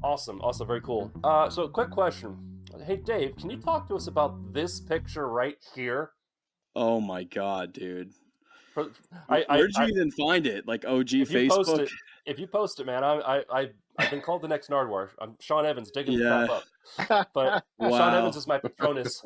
Awesome. Also very cool. So quick question. Hey Dave, can you talk to us about this picture right here? Oh my God, dude. For, Where'd you I even find it? Like OG if you post Facebook? it, man, I've been called the next Nardwar. I'm Sean Evans digging the crap Yeah. up, but Sean Evans Wow. is my Patronus.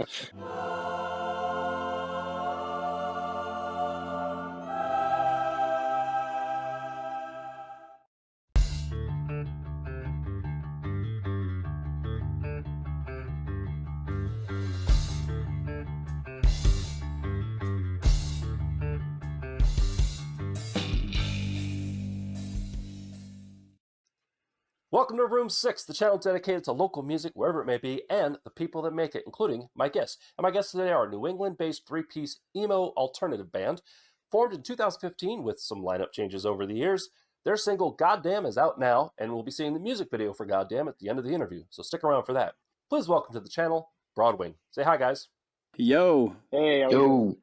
Welcome to Room 6, the channel dedicated to local music, wherever it may be, and the people that make it, including my guests. And my guests today are a New England-based three-piece emo alternative band, formed in 2015 with some lineup changes over the years. Their single, Goddamn, is out now, and we'll be seeing the music video for Goddamn at the end of the interview, so stick around for that. Please welcome to the channel, Broadwing. Say hi, guys. Yo. Hey, how we doing? Yo,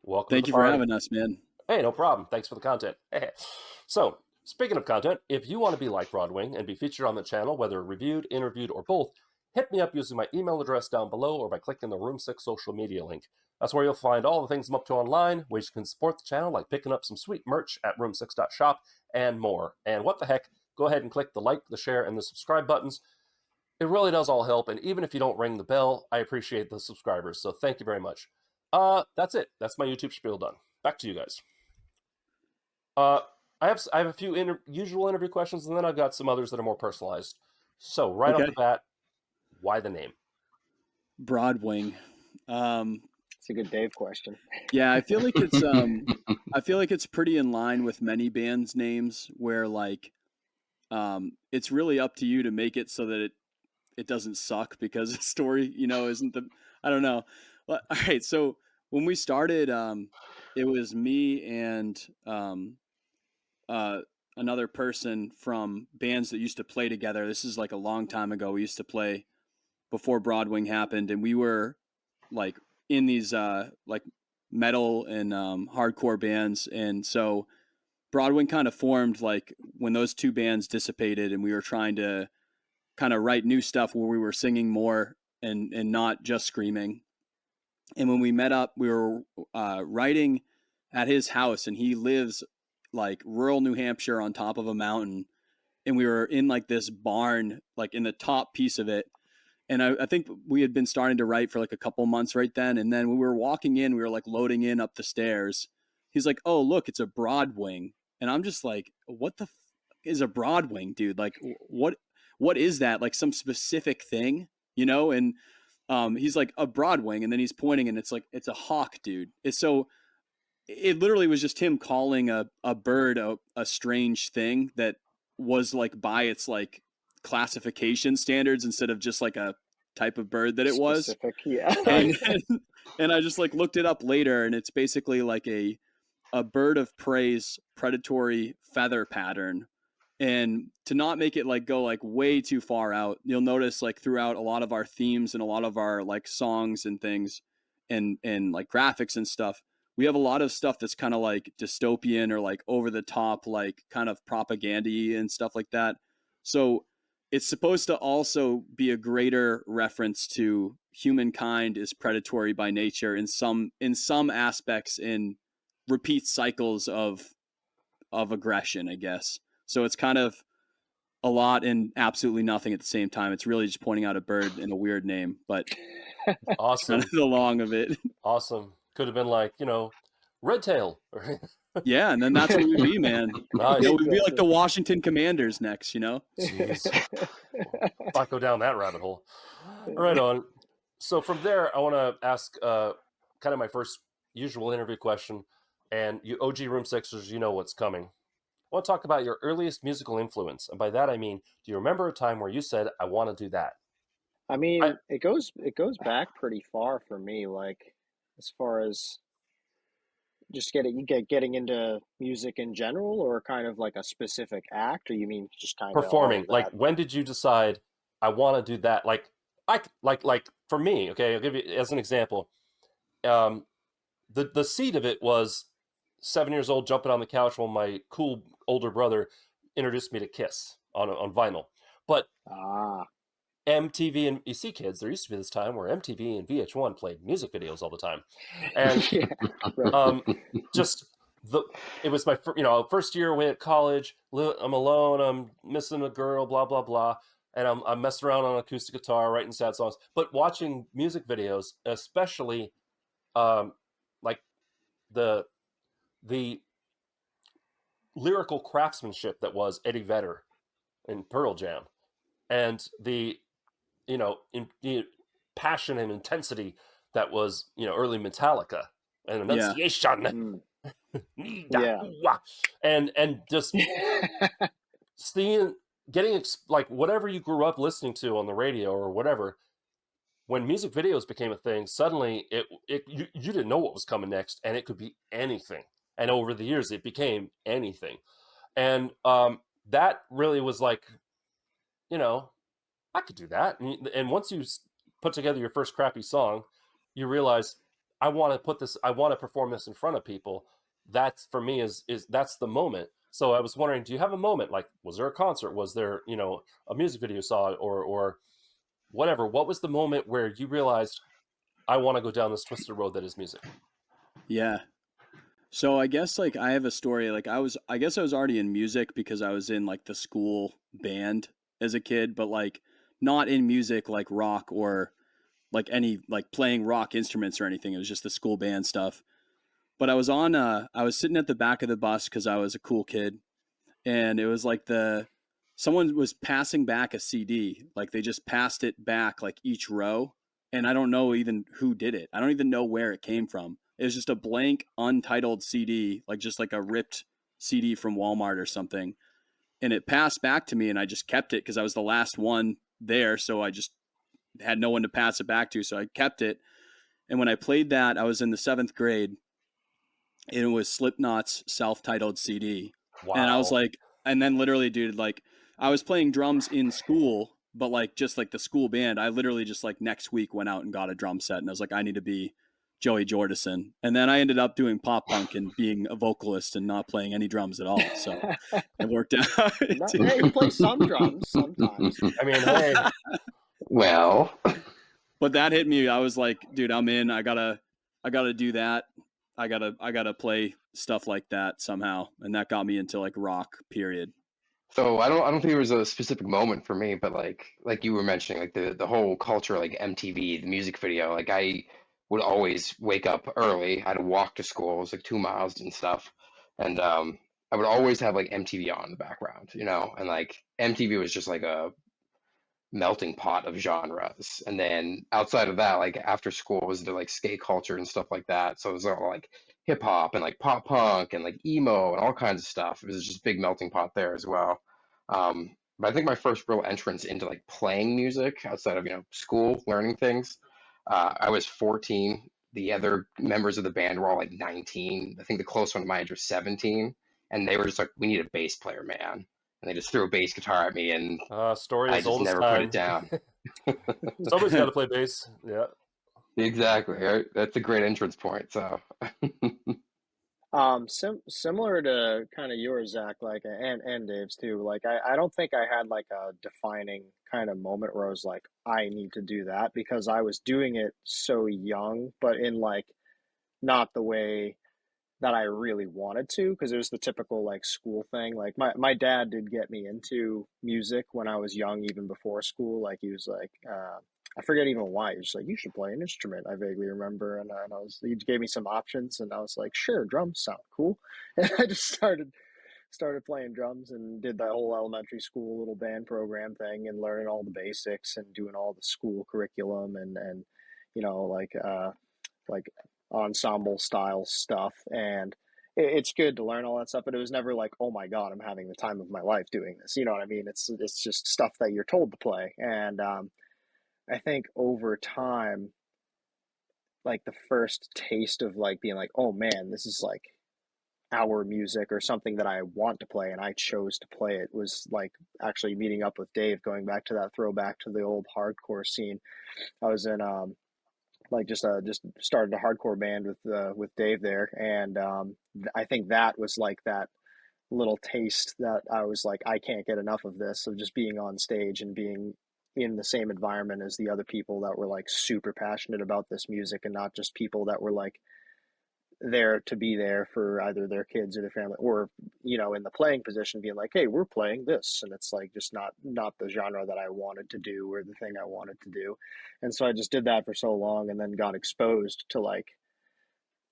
Welcome to Thank the you for party. having us, man. Hey, no problem. Thanks for the content. So, speaking of content, if you want to be like Broadwing and be featured on the channel, whether reviewed, interviewed, or both, hit me up using my email address down below or by clicking the Room 6 social media link. That's where you'll find all the things I'm up to online, ways you can support the channel, like picking up some sweet merch at room6.shop, and more. And what the heck, go ahead and click the like, the share, and the subscribe buttons. It really does all help, and even if you don't ring the bell, I appreciate the subscribers, so thank you very much. That's it. That's my YouTube spiel done. Back to you guys. Uh, I have a few usual interview questions, and then I've got some others that are more personalized. So right off Okay. the bat, why the name? Broadwing. It's a good Dave question. Yeah, I feel like it's pretty in line with many bands' names where like it's really up to you to make it so that it doesn't suck because the story, isn't the I don't know. Well, all right, so when we started, it was me and uh, another person from bands that used to play together. This is like a long time ago. We used to play before Broadwing happened, and we were like in these like metal and hardcore bands, and so Broadwing kind of formed like when those two bands dissipated, and we were trying to kind of write new stuff where we were singing more and not just screaming. And when we met up, we were writing at his house, and he lives like rural New Hampshire on top of a mountain. And we were in like this barn, like in the top piece of it. And I think we had been starting to write for like a couple months right then. And then when we were walking in, we were like loading in up the stairs. He's like, "Oh, look, it's a Broadwing." And I'm just like, "What the is a Broadwing, dude? Like, what is that? Like some specific thing, you know?" And he's like, "A Broadwing," and then he's pointing, and it's like it's a hawk, dude. It's so it literally was just him calling a bird a strange thing that was like by its like classification standards instead of just like a type of bird that it was. Specific, yeah. And and I just like looked it up later, and it's basically like a bird of prey's predatory feather pattern. And to not make it like go like way too far out, you'll notice like throughout a lot of our themes and a lot of our like songs and things and like graphics and stuff, we have a lot of stuff that's kind of like dystopian or like over the top, like kind of propaganda-y and stuff like that. So it's supposed to also be a greater reference to humankind is predatory by nature in some aspects, in repeat cycles of aggression, I guess. So it's kind of a lot and absolutely nothing at the same time. It's really just pointing out a bird in a weird name, but Awesome. kind of the long of it. Awesome. Could have been like, Red Tail. Yeah, and then that's what we'd be, man. Nice. We'd be like the Washington Commanders next, Jeez. Not go down that rabbit hole. Right on. So from there, I want to ask kind of my first usual interview question. And you OG Room Sixers, you know what's coming. I want to talk about your earliest musical influence. And by that, I mean, do you remember a time where you said, I want to do that? I mean, it goes back pretty far for me, like as far as just getting into music in general, or kind of like a specific act, or you mean just kind of all Performing. of Like, that? when did you decide, I want to do that? Like for me, okay, I'll give you as an example. The seed of it was 7 years old, jumping on the couch while my cool older brother introduced me to Kiss on vinyl. But Ah. MTV, and you see, kids, there used to be this time where MTV and VH1 played music videos all the time, and Yeah. Right. just the it was my first year away at college. I'm alone. I'm missing a girl. Blah blah blah. And I'm messing around on acoustic guitar, writing sad songs. But watching music videos, especially like the the lyrical craftsmanship that was Eddie Vedder and Pearl Jam, and the passion and intensity that was early Metallica and Yeah. enunciation, Yeah. and just seeing, getting like whatever you grew up listening to on the radio or whatever. When music videos became a thing, suddenly you didn't know what was coming next, and it could be anything. And over the years, it became anything. And that really was like, I could do that. And once you put together your first crappy song, you realize I want to perform this in front of people. That's for me is that's the moment. So I was wondering, do you have a moment? Like, was there a concert? Was there, a music video you saw, or whatever? What was the moment where you realized I want to go down this twisted road that is music? Yeah. So I guess like I have a story. Like I guess I was already in music because I was in like the school band as a kid, but like not in music like rock or like any like playing rock instruments or anything. It was just the school band stuff. But I was sitting at the back of the bus because I was a cool kid, and it was like someone was passing back a CD, like they just passed it back like each row, and I don't know even who did it. I don't even know where it came from. It was just a blank untitled CD, like just like a ripped CD from Walmart or something, and it passed back to me, and I just kept it because I was the last one there, so I just had no one to pass it back to, so I kept it. And when I played that, I was in the 7th grade, and it was Slipknot's self-titled CD. And I was Wow. like, and then literally, dude, like I was playing drums in school, but like just like the school band, I literally just like next week went out and got a drum set, and I was like, I need to be Joey Jordison. And then I ended up doing pop punk and being a vocalist and not playing any drums at all. So it worked out. No, hey, you play some drums sometimes. I mean, hey, Well, But that hit me. I was like, dude, I'm in. I gotta do that. I gotta play stuff like that somehow. And that got me into like rock, period. so I don't think there was a specific moment for me, but like you were mentioning, like the whole culture, like MTV, the music video, like I would always wake up early. I had to walk to school. It was like 2 miles and stuff. And I would always have like MTV on in the background, and like MTV was just like a melting pot of genres. And then outside of that, like after school was into like skate culture and stuff like that. So it was all like hip hop and like pop punk and like emo and all kinds of stuff. It was just a big melting pot there as well. But I think my first real entrance into like playing music outside of, school, learning things, I was 14. The other members of the band were all like 19. I think the close one to my age was 17. And they were just like, we need a bass player, man. And they just threw a bass guitar at me, and story I as just old as never put it time. down. Somebody's got to play bass. Yeah. Exactly, right? That's a great entrance point. So, Similar to kind of yours, Zach, like and Dave's too. Like I don't think I had like a defining kind of moment where I was like, I need to do that because I was doing it so young, but in like not the way that I really wanted to, because it was the typical like school thing. Like my dad did get me into music when I was young, even before school. Like he was like, I forget even why. He was just like, you should play an instrument. I vaguely remember, and he gave me some options, and I was like, sure, drums sound cool, and I just started playing drums and did that whole elementary school little band program thing and learning all the basics and doing all the school curriculum and like ensemble style stuff. And it's good to learn all that stuff, but it was never like, oh my God, I'm having the time of my life doing this. You know what I mean? It's just stuff that you're told to play. And I think over time, like the first taste of like being like, oh man, this is like our music or something that I want to play and I chose to play it was like actually meeting up with Dave, going back to that throwback to the old hardcore scene. I was in like just started a hardcore band with Dave there, and I think that was like that little taste that I was like, I can't get enough of this, of just being on stage and being in the same environment as the other people that were like super passionate about this music, and not just people that were like there to be there for either their kids or their family, or in the playing position being like, hey, we're playing this, and it's like just not the genre that I wanted to do or the thing I wanted to do. And so I just did that for so long, and then got exposed to like,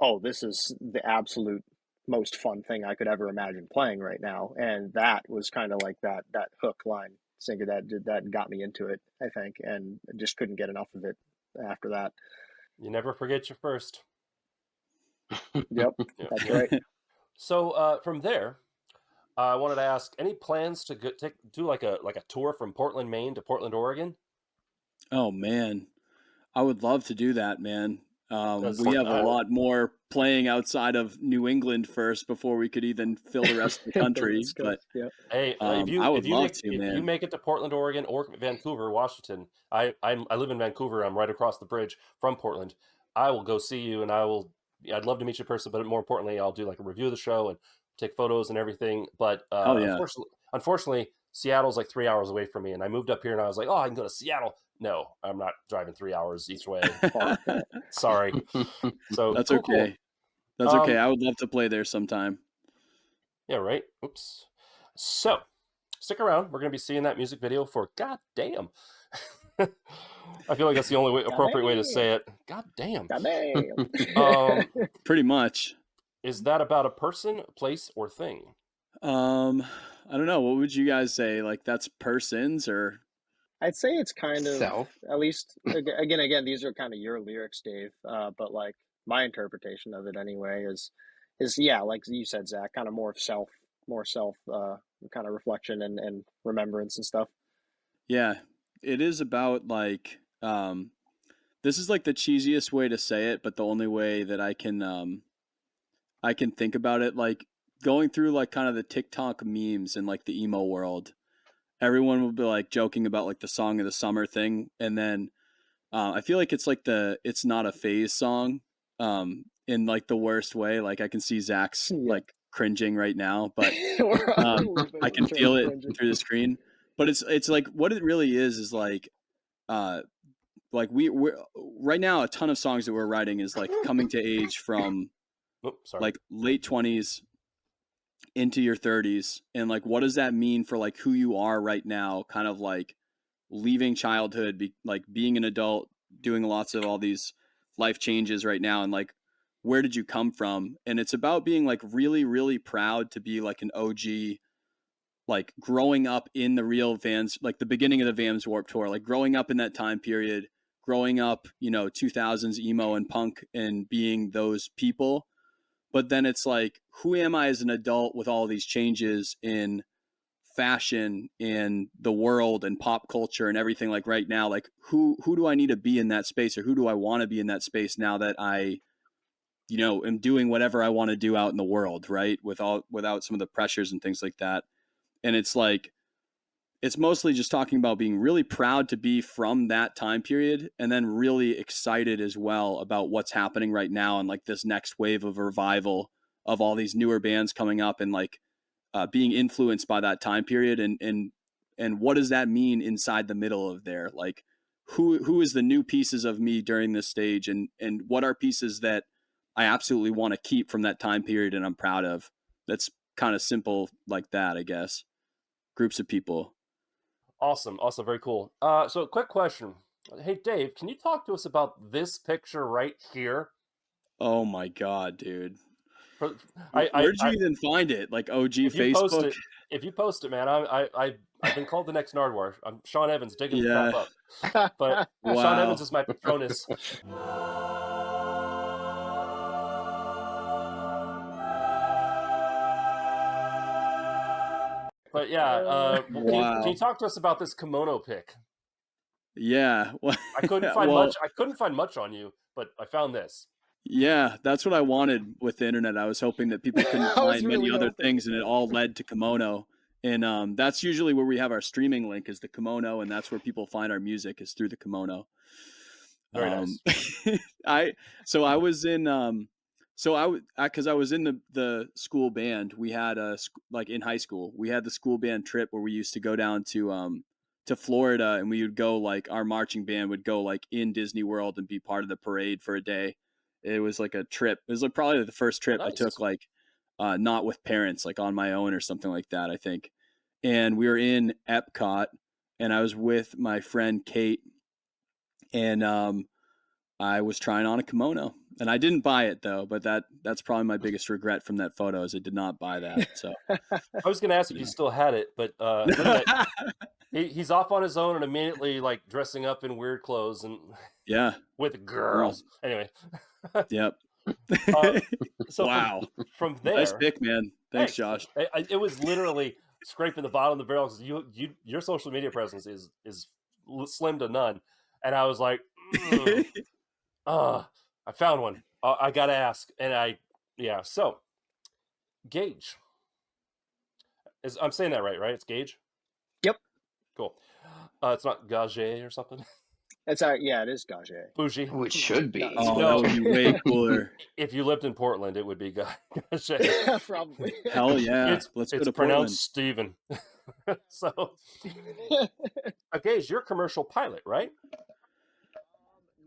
oh, this is the absolute most fun thing I could ever imagine playing right now. And that was kind of like that hook, line, sinker that got me into it, I think, and just couldn't get enough of it after that. You never forget your first. Yep, Yeah. that's right. So from there, I wanted to ask, any plans to do like a tour from Portland, Maine to Portland, Oregon? Oh man, I would love to do that, man. Because We have a lot more playing outside of New England first before we could even fill the rest of the country. West But Coast, yeah. hey, I would love to, if you man. make it to Portland, Oregon, or Vancouver, Washington, I live in Vancouver. I'm right across the bridge from Portland. I will go see you, and I'd love to meet you in person. But more importantly, I'll do like a review of the show and take photos and everything. But Hell yeah. unfortunately, Seattle's like 3 hours away from me, and I moved up here, and I was like, oh, I can go to Seattle. No, I'm not driving 3 hours each way. Sorry. So That's cool, okay. cool. That's okay. I would love to play there sometime. Yeah, right. Oops. So, stick around. We're going to be seeing that music video for God damn. I feel like that's the only appropriate way to say it. God damn. Pretty much. Is that about a person, place, or thing? I don't know. What would you guys say? Like, that's persons, or? I'd say it's kind of Self. at least again, these are kind of your lyrics, Dave. But like my interpretation of it anyway is yeah, like you said, Zach, kind of more self kind of reflection and remembrance and stuff. Yeah, it is about like this is like the cheesiest way to say it, but the only way that I can think about it, like going through like kind of the TikTok memes in like the emo world. Everyone will be like joking about like the song of the summer thing, and then I feel like it's like it's not a phase song in like the worst way. Like I can see Zach's like cringing right now, but I can feel it through the screen. But it's like what it really is like we're right now a ton of songs that we're writing is like coming to age from like late 20s into your 30s, and like what does that mean for like who you are right now, kind of like leaving childhood, like being an adult, doing lots of all these life changes right now, and like where did you come from? And it's about being like really really proud to be like an OG, like growing up in the real Vans, like the beginning of the Vans Warped Tour, like growing up in that time period, growing up 2000s emo and punk and being those people. But then it's like, who am I as an adult with all these changes in fashion and the world and pop culture and everything, like right now, like who do I need to be in that space, or who do I want to be in that space now that I am doing whatever I want to do out in the world, right, without some of the pressures and things like that. And it's like, it's mostly just talking about being really proud to be from that time period, and then really excited as well about what's happening right now and like this next wave of revival of all these newer bands coming up, and like being influenced by that time period, and what does that mean inside the middle of there, like who is the new pieces of me during this stage, and what are pieces that I absolutely want to keep from that time period and I'm proud of. That's kind of simple like that, I guess. Groups of people. Awesome, very cool. So quick question. Hey Dave, can you talk to us about this picture right here? Oh my god, dude. Where'd you even find it? Like OG Facebook? If you post it, man, I've been called the next Nardwar. I'm Sean Evans digging the crap up. But wow. Sean Evans is my Patronus. But yeah, wow. can you talk to us about this kimono pic? Yeah. I couldn't find much. I couldn't find much on you, but I found this. Yeah, that's what I wanted with the internet. I was hoping that people couldn't find many other things, and it all led to kimono. And that's usually where we have our streaming link, is the kimono, and that's where people find our music, is through the kimono. Very nice. I was in So because I was in the school band, we had like in high school, we had the school band trip where we used to go down to Florida, and we would go, like, our marching band would go like in Disney World and be part of the parade for a day. It was like a trip. It was like probably the first trip I Nice. took, like, not with parents, like on my own or something like that, I think. And we were in Epcot, and I was with my friend Kate, and I was trying on a kimono, and I didn't buy it though. But that's probably my biggest regret from that photo, is I did not buy that. So I was going to ask if you still had it, but look at that. He's off on his own and immediately, like, dressing up in weird clothes and yeah, with girls. Anyway, yep. so Wow, from there, nice pick, man. Thanks, Josh. It was literally scraping the bottom of the barrel because your social media presence is slim to none, and I was like, I found one. I gotta ask, and So, Gage, I'm saying that right? It's Gage. Yep. Cool. It's not Gage or something. It's it is Gage. Bougie. Which should be. Oh, No. that would be way cooler. If you lived in Portland, it would be Gage. Probably. Hell yeah. Let's go It's to pronounced Steven. So, Gage, you're a commercial pilot, right?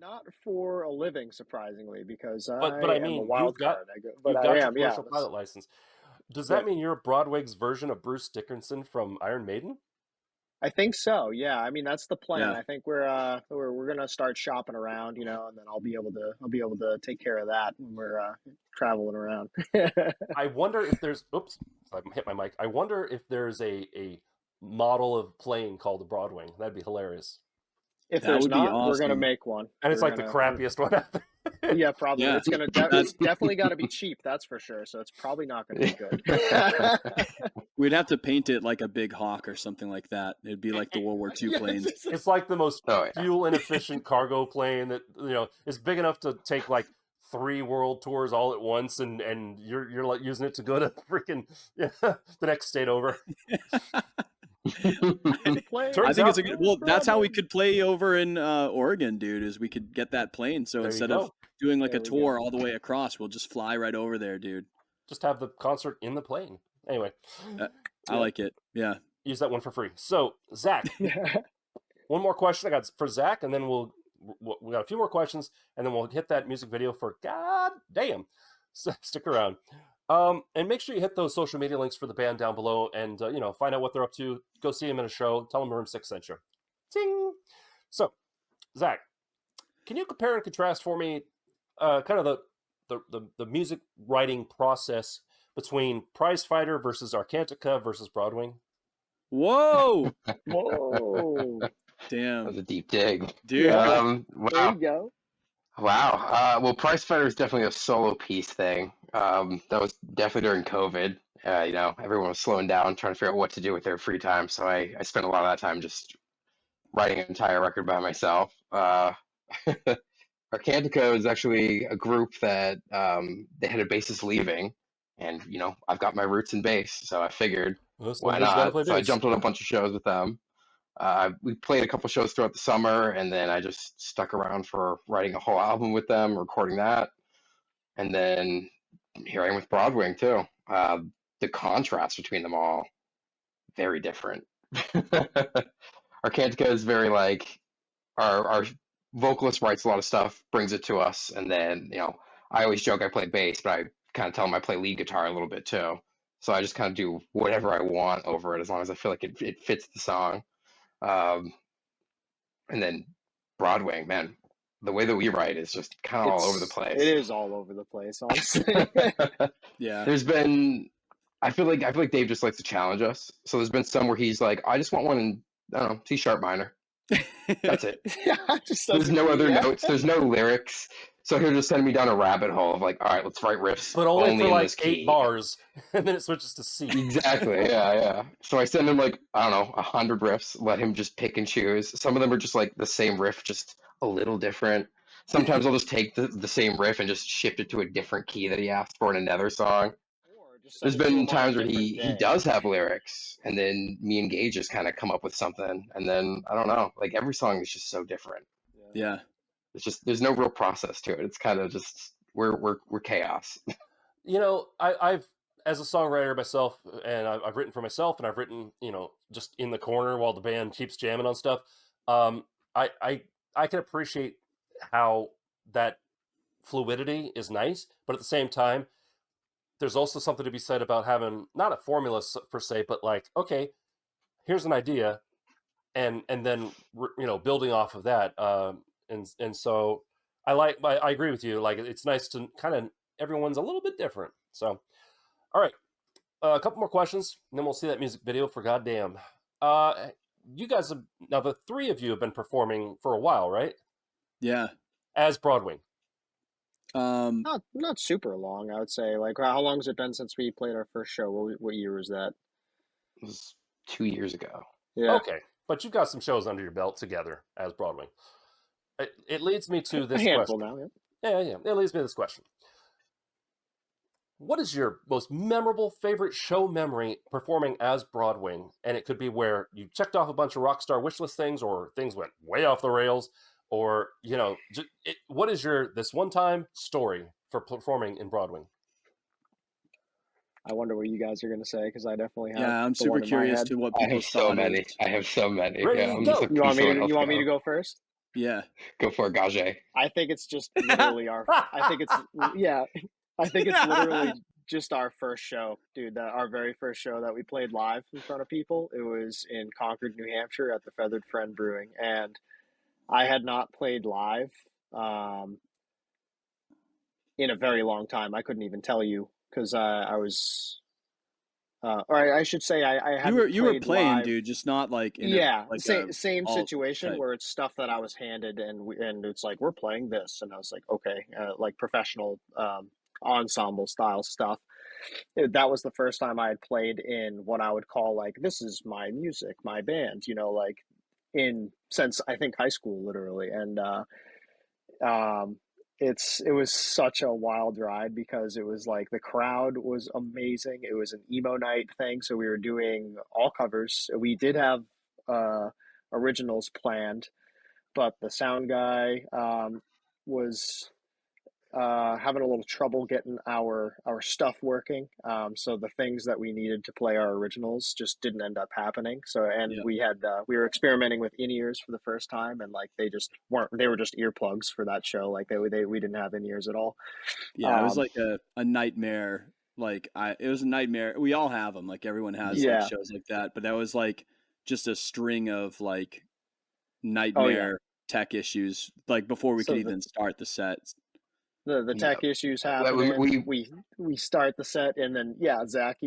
Not for a living, surprisingly, because But I am mean, a wild you've got card. your I am, commercial pilot license. Does that mean you're Broadwing's version of Bruce Dickinson from Iron Maiden? I think so. Yeah, I mean that's the plan. Yeah. I think we're gonna start shopping around, and then I'll be able to take care of that when we're traveling around. I wonder if there's. Oops, I hit my mic. I wonder if there's a model of plane called the Broadwing. That'd be hilarious. If That there's would be not, we're gonna awesome. make one. And it's We're like the gonna- crappiest one out there. Yeah, probably. Yeah. It's definitely got to be cheap. That's for sure. So it's probably not going to be good. We'd have to paint it like a big hawk or something like that. It'd be like the World War II planes. It's like the most Oh, yeah. fuel inefficient cargo plane that is big enough to take like 3 world tours all at once, and you're like using it to go to freaking the next state over. I think it's a good. Well, that's how we could play over in Oregon, dude. Is we could get that plane. So There you instead go. of doing like There a we tour all the way across, we'll just fly right over there, dude. Just have the concert in the plane. Anyway, I like it. Yeah. use that one for free. So, Zach, one more question I got for Zach, and then we got a few more questions, and then we'll hit that music video for God damn. So stick around. And make sure you hit those social media links for the band down below, and find out what they're up to. Go see them in a show. Tell them Room 6 sent you. Ting. So, Zach, can you compare and contrast for me, kind of the music writing process between Prizefighter versus Arcantica versus Broadwing? Whoa. Whoa. Damn. That was a deep dig. Dude. There Wow. you go. Wow. Well, Prizefighter is definitely a solo piece thing. That was definitely during COVID. Everyone was slowing down, trying to figure out what to do with their free time. So I spent a lot of that time just writing an entire record by myself. Arcantica is actually a group that they had a bassist leaving, and I've got my roots in bass, so I figured why not? So I jumped on a bunch of shows with them. We played a couple shows throughout the summer, and then I just stuck around for writing a whole album with them, recording that, and then here I am with Broadwing too. The contrast between them all, very different. Arcantica is very like our vocalist writes a lot of stuff, brings it to us, and then I always joke I play bass, but I kind of tell him I play lead guitar a little bit too. So I just kind of do whatever I want over it as long as I feel like it fits the song. And then Broadwing, man, the way that we write is just kind of all over the place. It is all over the place, honestly. Yeah. I feel like Dave just likes to challenge us. So there's been some where he's like, I just want one in, I don't know, C sharp minor. That's it. There's no other notes. There's no lyrics. So he'll just send me down a rabbit hole of like, all right, let's write riffs. But only for in like this key. 8 bars, and then it switches to C. Exactly. Yeah. So I send him like, I don't know, 100 riffs, let him just pick and choose. Some of them are just like the same riff, just a little different. Sometimes I'll just take the same riff and just shift it to a different key that he asked for in another song. There's been times where he does have lyrics, and then me and Gage just kind of come up with something, and then I don't know, like every song is just so different. Yeah. It's just there's no real process to it. It's kind of just we're chaos. You know, I've as a songwriter myself, and I've written for myself, and I've written, you know, just in the corner while the band keeps jamming on stuff. Um, I can appreciate how that fluidity is nice, but at the same time, there's also something to be said about having not a formula per se, but like, okay, here's an idea, and then you know, building off of that. And so I agree with you. Like, it's nice to kind of everyone's a little bit different. So, all right, a couple more questions, and then we'll see that music video for goddamn. You guys have now the three of you have been performing for a while, right? Yeah. As Broadwing. Not super long, I would say. Like, how long has it been since we played our first show? What year was that? It was 2 years ago. Yeah, Okay, but you've got some shows under your belt together as Broadwing. It leads me to a this handful question. now. Yeah. Yeah. It leads me to this question. What is your most memorable favorite show memory performing as Broadwing? And it could be where you checked off a bunch of rock star wish list things, or things went way off the rails, or, you know, what is your this one time story for performing in Broadwing? I wonder what you guys are gonna say, because I definitely have Yeah, I'm the super one in my curious head. to what I have people's so thought many. is. I have so many. Ready Yeah, to I'm just go. like, You want please me someone to else you want me to go first? Yeah. Go for it, Gage. I think it's just literally our. I think it's yeah. I think it's literally just our first show, dude. Our very first show that we played live in front of people. It was in Concord, New Hampshire, at the Feathered Friend Brewing, and I had not played live um, in a very long time. I couldn't even tell you, because I was, or I should say, I hadn't You were played playing, live. dude, just not like in a Yeah, like a same alt situation type. where it's stuff that I was handed, and it's like, we're playing this, and I was like, okay, like professional ensemble style stuff. That was the first time I had played in what I would call, like, this is my music, my band, you know, like, in since I think high school, literally. And um, it was such a wild ride, because it was like the crowd was amazing. It was an emo night thing, so we were doing all covers. We did have originals planned, but the sound guy was having a little trouble getting our stuff working. So the things that we needed to play our originals just didn't end up happening. So, and Yeah. we were experimenting with in ears for the first time, and like they just weren't. They were just earplugs for that show. Like we didn't have in ears at all. Yeah, it was Um, like a nightmare. Like it was a nightmare. We all have them. Like everyone has like yeah. shows like that. But that was like just a string of like Oh yeah. nightmare tech issues. Like before we could So even start the set. the Yeah. tech issues Like, happening. We start the set, and then yeah, Zach,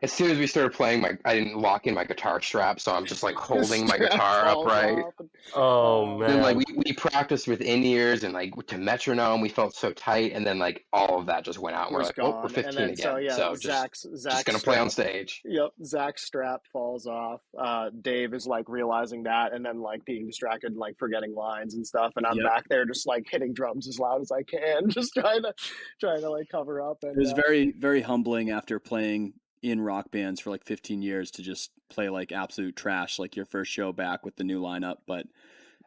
as soon as we started playing, I didn't lock in my guitar strap, so I'm just like the holding my strap guitar falls upright. off. And, Oh Then like man. we practiced with in ears and like to metronome, we felt so tight, and then like all of that just went out, and we're was like, oh, we're gone. And 15 then so again, yeah, so just Zach's gonna play on strap. stage. Yep, Zach's strap falls off. Dave is like realizing that, and then like being distracted, and, like forgetting lines and stuff. And I'm Yep. back there just like hitting drums as loud as I can, just trying to like cover up. It And was very, very humbling after playing in rock bands for like 15 years to just play like absolute trash, like your first show back with the new lineup. But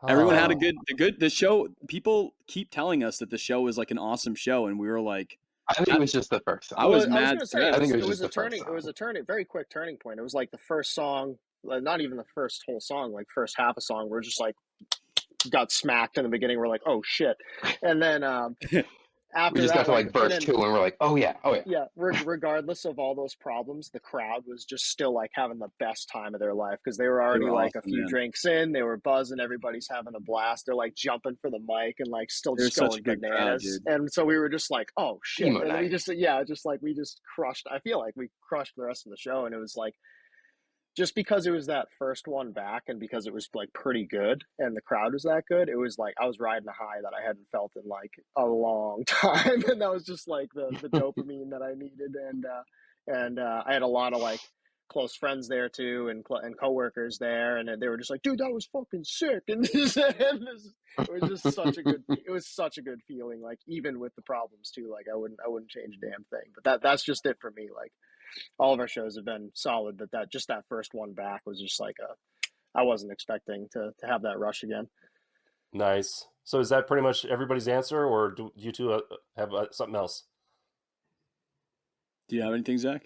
everyone had Oh. the show. People keep telling us that the show was like an awesome show, and we were like, I think it was just the first I song. was I was mad gonna say stressed. I think it it was was just a the first turning. It was song. a very quick turning point. It was like the first song, not even the first whole song, like first half a song. We're just like got smacked in the beginning. We're like, oh shit, and then We after just got that, to like, like and verse then two, and we're like, oh yeah, oh yeah. yeah, regardless of all those problems, the crowd was just still like having the best time of their life, because they were They already were like a awesome, few man. drinks in. They were buzzing. Everybody's having a blast. They're like jumping for the mic and like still They were just such a going good crowd, bananas. dude. And so we were just like, oh shit. Emo And we night. just, yeah, just like we just crushed. I feel like we crushed the rest of the show. And it was like, just because it was that first one back, and because it was like pretty good and the crowd was that good, it was like I was riding a high that I hadn't felt in like a long time. And that was just like the dopamine that I needed. And I had a lot of like close friends there too, and coworkers there, and they were just like, dude, that was fucking sick. And it was just such a good feeling, like even with the problems too. Like I wouldn't change a damn thing. But that's just it for me. Like all of our shows have been solid, but that first one back was just like I wasn't expecting to have that rush again. Nice. So is that pretty much everybody's answer, or do you two have something else? Do you have anything, Zach?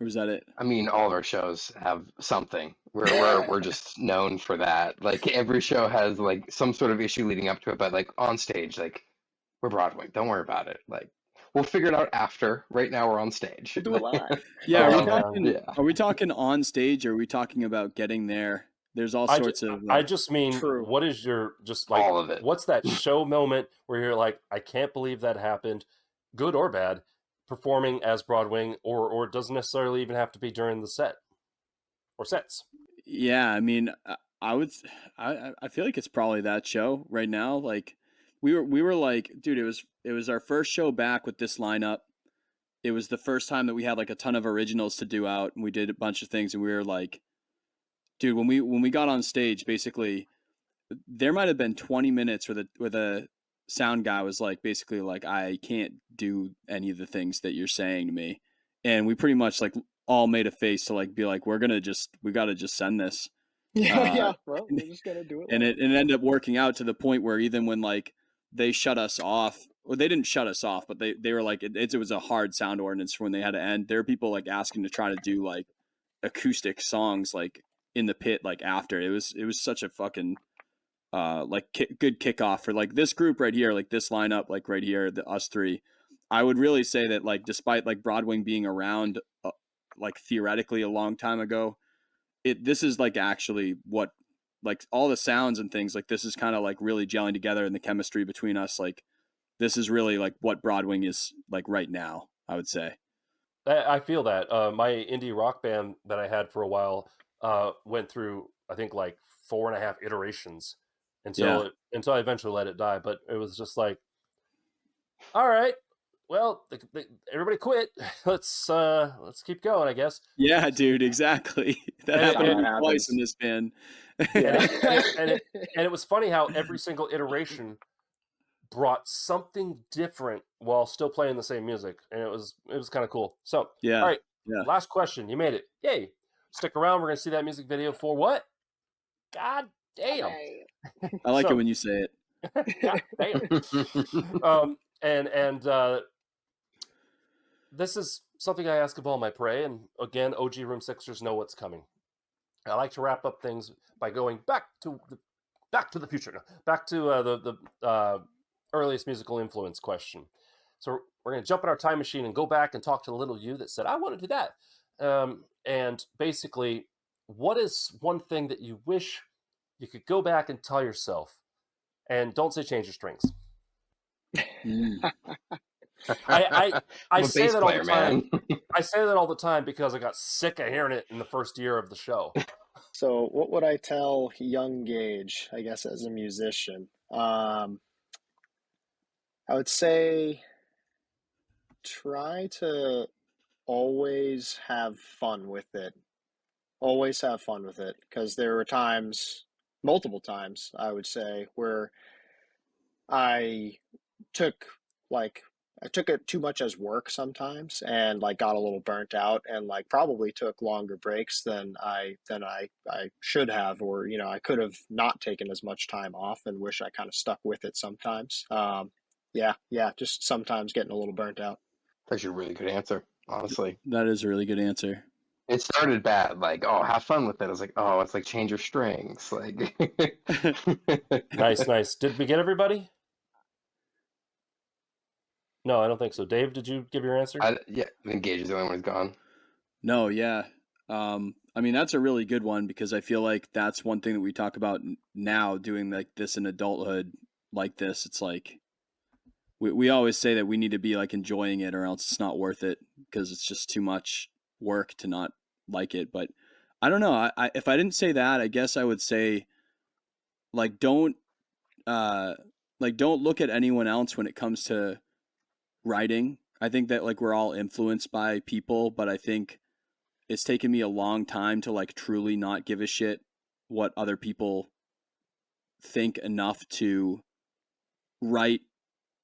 Or was that it? I mean, all of our shows have something. We're just known for that. Like every show has like some sort of issue leading up to it, but like on stage, like we're Broadway. Don't worry about it. Like we'll figure it out after. Right now we're on stage. We'll do it live. Yeah, Oh, are we man. talking? Yeah. Are we talking on stage, or are we talking about getting there? There's all sorts of. I just mean, True. what is your just like? All of it. What's that show moment where you're like, I can't believe that happened, good or bad, performing as Broadwing, or it doesn't necessarily even have to be during the set or sets. Yeah, I mean, I would. I feel like it's probably that show right now. Like, we were like, dude, it was our first show back with this lineup. It was the first time that we had like a ton of originals to do out, and we did a bunch of things, and we were like, dude, when we got on stage, basically, there might have been 20 minutes where the sound guy was like, basically like, I can't do any of the things that you're saying to me, and we pretty much like all made a face to like be like, we gotta just send this. Yeah. Well, we're just gonna do it. And live. it ended up working out to the point where even when like they shut us off, or they didn't shut us off, but they were like, it was a hard sound ordinance for when they had to end. There were people like asking to try to do like acoustic songs like in the pit like after. It was such a fucking like good kickoff for like this group right here, like this lineup, like right here, us three. I would really say that like despite like Broadwing being around like theoretically a long time ago, this is like actually what like all the sounds and things like this is kind of like really gelling together, and the chemistry between us, like this is really like what Broadwing is like right now, I would say. I feel that my indie rock band that I had for a while went through, I think, like 4.5 iterations Yeah. until I eventually let it die. But it was just like, all right, well, everybody quit. Let's keep going, I guess. Yeah, dude, exactly. That And happened it- to me that twice happens. in this band. And it was funny how every single iteration brought something different while still playing the same music, and it was kind of cool. So, Yeah. all right, Yeah. last question. You made it. Yay! Stick around. We're gonna see that music video for what? God damn! I like So- it when you say it. God damn. And this is something I ask of all my prey, and again, OG Room Sixers know what's coming. I like to wrap up things by going back to the future, back to the earliest musical influence question. So we're going to jump in our time machine and go back and talk to the little you that said, I want to do that. And basically, what is one thing that you wish you could go back and tell yourself? And don't say change your strings. I I'm a say bass that all the player, time. man. I say that all the time because I got sick of hearing it in the first year of the show. So, what would I tell young Gage, I guess, as a musician? I would say try to always have fun with it. Always have fun with it, because there were times, multiple times, I would say, where I took like I took it too much as work sometimes, and like got a little burnt out, and like probably took longer breaks than I should have, or I could have not taken as much time off, and wish I kind of stuck with it sometimes. Yeah, just sometimes getting a little burnt out. That's a really good answer, honestly. That is a really good answer. It started bad, like, oh, have fun with it. I was like, oh, it's like change your strings. Like, Nice. Did we get everybody? No, I don't think so. Dave, did you give your answer? yeah, I think Gage is the only one who's gone. No, yeah. I mean, that's a really good one, because I feel like that's one thing that we talk about now, doing like this in adulthood like this. It's like we always say that we need to be like enjoying it, or else it's not worth it, because it's just too much work to not like it. But I don't know. If I didn't say that, I guess I would say like don't look at anyone else when it comes to writing. I think that like we're all influenced by people, but I think it's taken me a long time to like truly not give a shit what other people think enough to write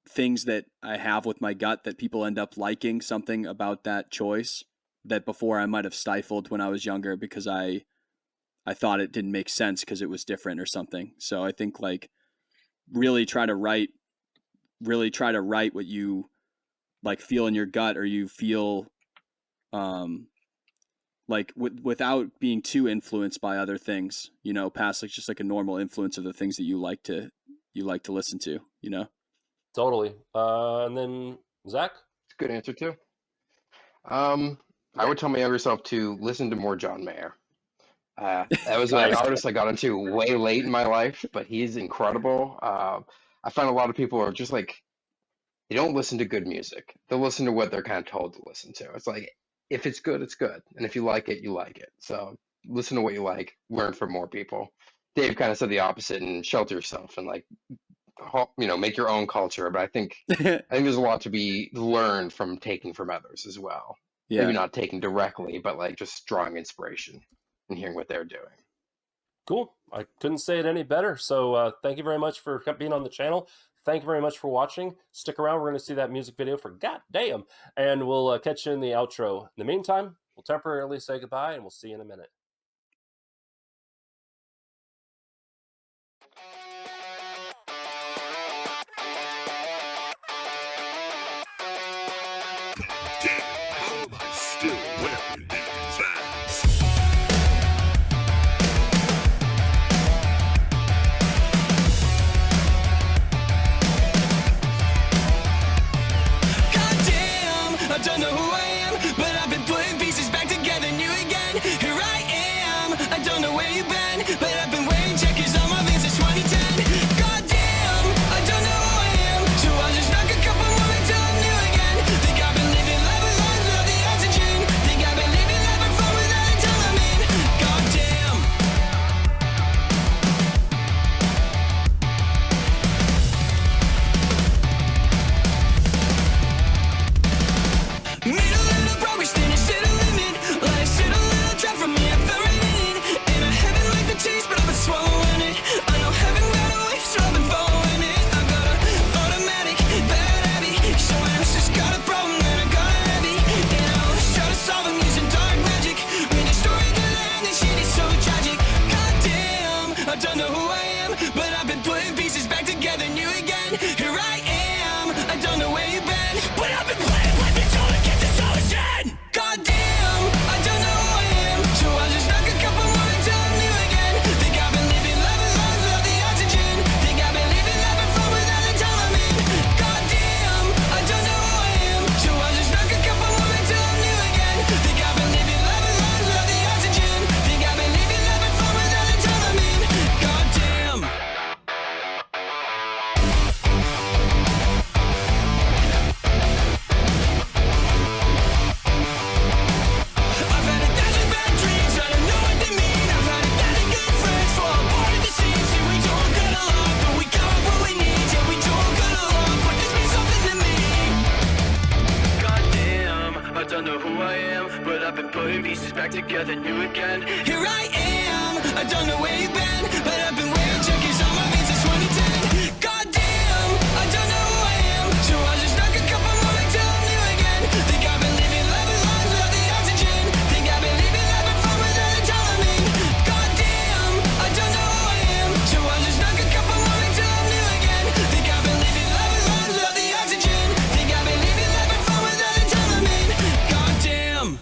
things that I have with my gut that people end up liking something about that choice that before I might have stifled when I was younger, because I thought it didn't make sense because it was different or something. So I think like really try to write what you like feel in your gut, or you feel like without being too influenced by other things, you know, past like just like a normal influence of the things that you like to listen to, you know. Totally. And then Zach? It's a good answer too. I would tell my younger self to listen to more John Mayer. That was an artist I got into way late in my life, but he's incredible. I find a lot of people are just like, they don't listen to good music. They'll listen to what they're kind of told to listen to. It's like, if it's good, it's good. And if you like it, you like it. So listen to what you like, learn from more people. Dave kind of said the opposite and shelter yourself and like, you know, make your own culture. But I think there's a lot to be learned from taking from others as well. Yeah. Maybe not taking directly, but like just drawing inspiration and hearing what they're doing. Cool. I couldn't say it any better. So thank you very much for being on the channel. Thank you very much for watching. Stick around. We're going to see that music video for goddamn. And we'll catch you in the outro. In the meantime, we'll temporarily say goodbye, and we'll see you in a minute. How am I still wearing these vans? Goddamn, I don't know who I am, but I've been putting pieces back together new again. Here I am, I don't know where you've been, but I've been wearing checkers on my veins since 2010. Goddamn, I don't know who I am, so I'll just knock a couple more until I'm new again. Think I've been living life alone without the oxygen. Think I've been living life in fun without a time I'm in. Goddamn. Made a little progress, then it set a limit. Life set a little trap for me, I fell right in it. And I haven't liked the taste, but I've been swallowing it. I know heaven got away, so I've been following it. I got a automatic, bad habit. Someone else just got a problem, then I got it heavy. And I always try to solve them using dark magic. Read the story to the end, this shit is so tragic. Goddamn, I don't know who I am, but I've been putting pieces back together new again. Here I am, I don't know where you've been, but I've been playing with this all against this ocean. Goddamn, I don't know who I am, so I'll just knock a couple more until I'm new again. Think I've been living life alone without the oxygen. Think I've been living life in fun without the time I'm in. Goddamn, I don't know who I am, so I'll just knock a couple more until I'm new again. Think I've been living life alone without the oxygen. Think I've been living life in fun without the time I'm in. Goddamn. I've had 1,000 bad dreams, I don't know what they mean. I've had 1,000 good friends fall apart at the seams. See, we don't got a lot, but we got what we need. Yeah, we don't got a lot, but this means something to me. Goddamn, I don't know who I am, but I've been putting pieces back together new again. Here I am, I don't know where you've been, but I've been wearing checkers on my veins since 2010. Goddamn, I don't know who I am, so I'll just knock a couple more until I'm new again. Think I've been living life alone without the oxygen. Think I've been living life in fun without the time I'm in. Goddamn, I don't know who I am, so I'll just knock a couple more until I'm new again. Think I've been living life alone without the oxygen. Think I've been living life in fun without the time I'm in. Goddamn.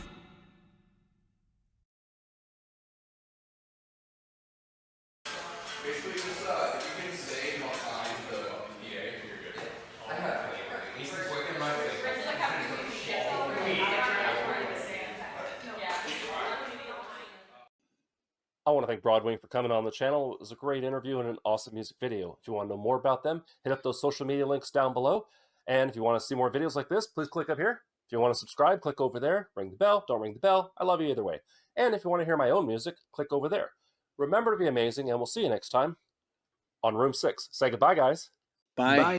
I want to thank Broadwing for coming on the channel. It was a great interview and an awesome music video. If you want to know more about them, hit up those social media links down below. And if you want to see more videos like this, please click up here. If you want to subscribe, click over there. Ring the bell. Don't ring the bell. I love you either way. And if you want to hear my own music, click over there. Remember to be amazing, and we'll see you next time on Room 6. Say goodbye, guys. Bye. Bye.